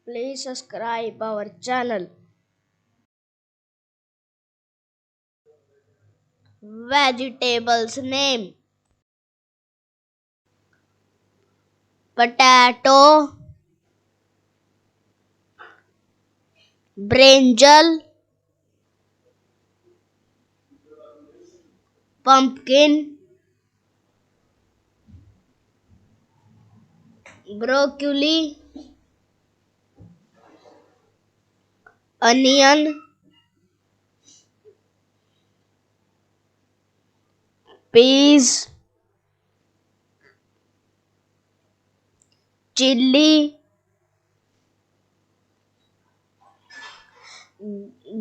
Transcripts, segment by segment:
Please subscribe our channel. Vegetables name: potato, brinjal, pumpkin, broccoli, onion, peas, chili,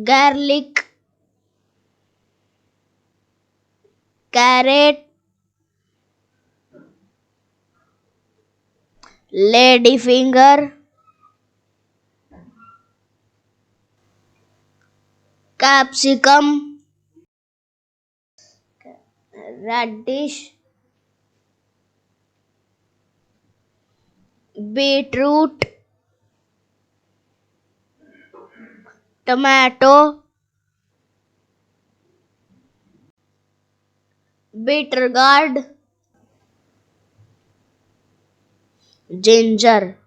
garlic, carrot, ladyfinger, capsicum, radish, beetroot, tomato, bitter gourd, ginger.